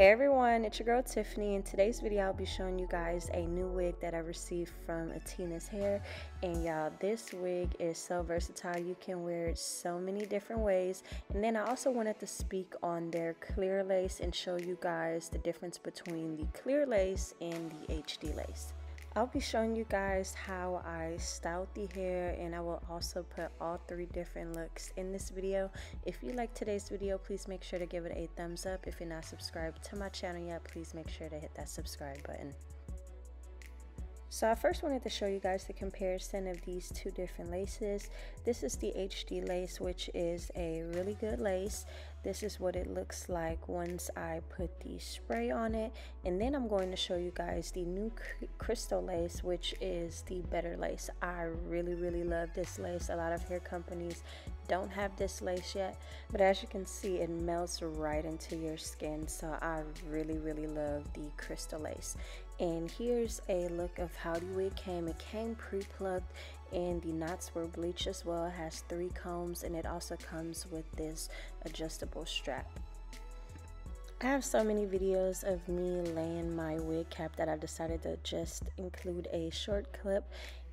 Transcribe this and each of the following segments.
Hey everyone, it's your girl Tiffany. In today's video I'll be showing you guys a new wig that I received from Atina's Hair. And y'all, this wig is so versatile. You can wear it so many different ways. And then I also wanted to speak on their clear lace and show you guys the difference between the clear lace and the HD lace. I'll be showing you guys how I styled the hair, and I will also put all 3 different looks in this video. If you like today's video, please make sure to give it a thumbs up. If you're not subscribed to my channel yet, please make sure to hit that subscribe button. So I first wanted to show you guys the comparison of these 2 different laces. This is the HD lace, which is a really good lace. This is what it looks like once I put the spray on it. And then I'm going to show you guys the new crystal lace, which is the better lace. I really love this lace. A lot of hair companies don't have this lace yet, but as you can see, it melts right into your skin. So I really love the crystal lace. And here's a look of how the wig came. It came pre-plucked and the knots were bleached as well. It has 3 combs and it also comes with this adjustable strap. I have so many videos of me laying my wig cap that I've decided to just include a short clip.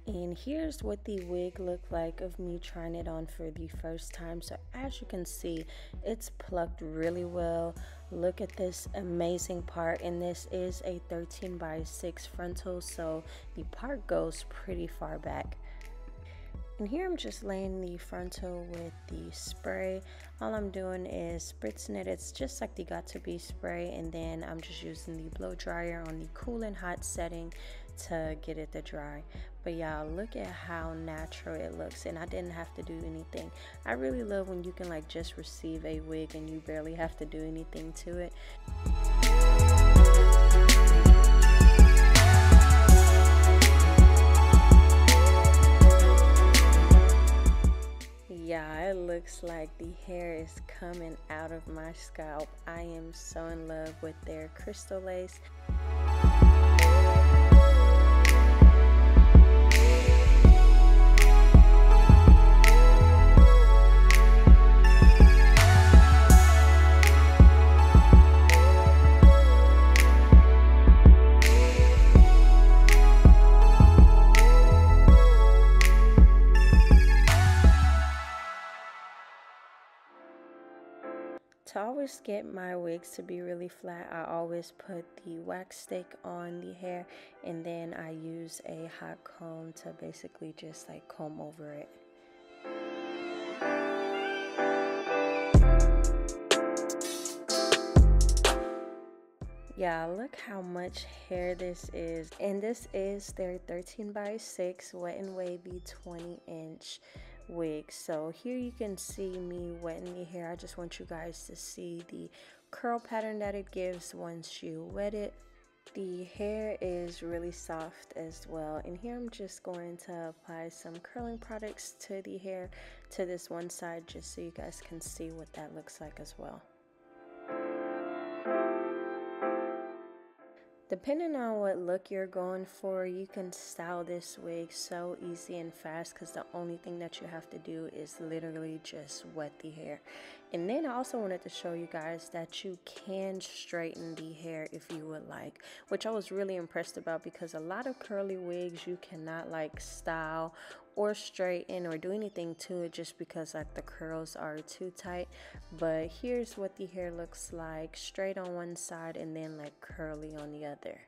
And here's what the wig looked like of me trying it on for the first time. So as you can see, it's plucked really well. Look at this amazing part, and this is a 13x6 frontal, so the part goes pretty far back. And here I'm just laying the frontal with the spray. All I'm doing is spritzing it. It's just like the Got To Be spray, and then I'm just using the blow dryer on the cool and hot setting to get it to dry. But y'all, look at how natural it looks, and I didn't have to do anything. I really love when you can like just receive a wig and you barely have to do anything to it. Yeah, it looks like the hair is coming out of my scalp. I am so in love with their crystal lace. To always get my wigs to be really flat, I always put the wax stick on the hair, and then I use a hot comb to basically just like comb over it. Yeah, look how much hair this is. And this is their 13x6 wet and wavy 20-inch wig. So here you can see me wetting the hair. I just want you guys to see the curl pattern that it gives once you wet it. The hair is really soft as well, and here I'm just going to apply some curling products to the hair to this one side just so you guys can see what that looks like as well. Depending on what look you're going for, you can style this wig so easy and fast because the only thing that you have to do is literally just wet the hair. And then I also wanted to show you guys that you can straighten the hair if you would like, which I was really impressed about because a lot of curly wigs you cannot like style or straighten or do anything to it just because like the curls are too tight. But here's what the hair looks like, straight on one side and then like curly on the other.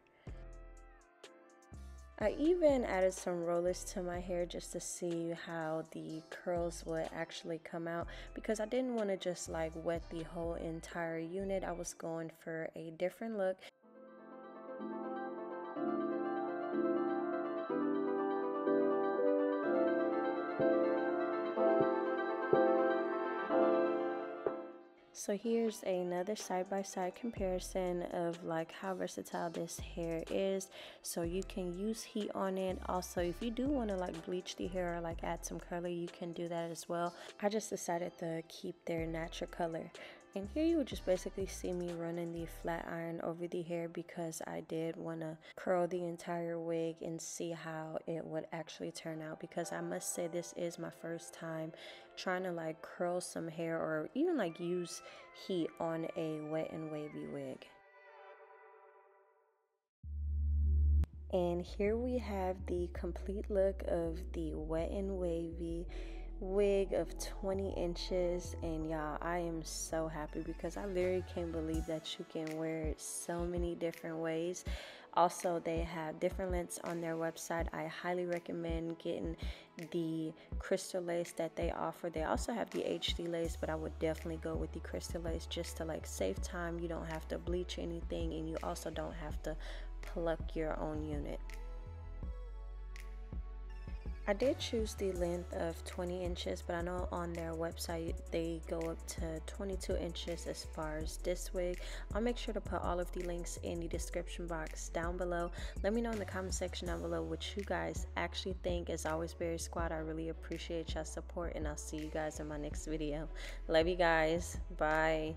I even added some rollers to my hair just to see how the curls would actually come out because I didn't want to just like wet the whole entire unit. I was going for a different look. So here's another side-by-side comparison of like how versatile this hair is. So you can use heat on it. Also, if you do want to like bleach the hair or like add some color, you can do that as well. I just decided to keep their natural color. And here you would just basically see me running the flat iron over the hair because I did want to curl the entire wig and see how it would actually turn out, because I must say this is my first time trying to like curl some hair or even like use heat on a wet and wavy wig. And here we have the complete look of the Wet and Wavy wig of 20 inches. And y'all, I am so happy because I literally can't believe that you can wear it so many different ways. Also, they have different lengths on their website. I highly recommend getting the crystal lace that they offer. They also have the HD lace, but I would definitely go with the crystal lace just to like save time. You don't have to bleach anything, and you also don't have to pluck your own unit. I did choose the length of 20 inches, but I know on their website they go up to 22 inches as far as this wig. I'll make sure to put all of the links in the description box down below. Let me know in the comment section down below what you guys actually think. As always, Berry Squad, I really appreciate y'all support, and I'll see you guys in my next video. Love you guys. Bye.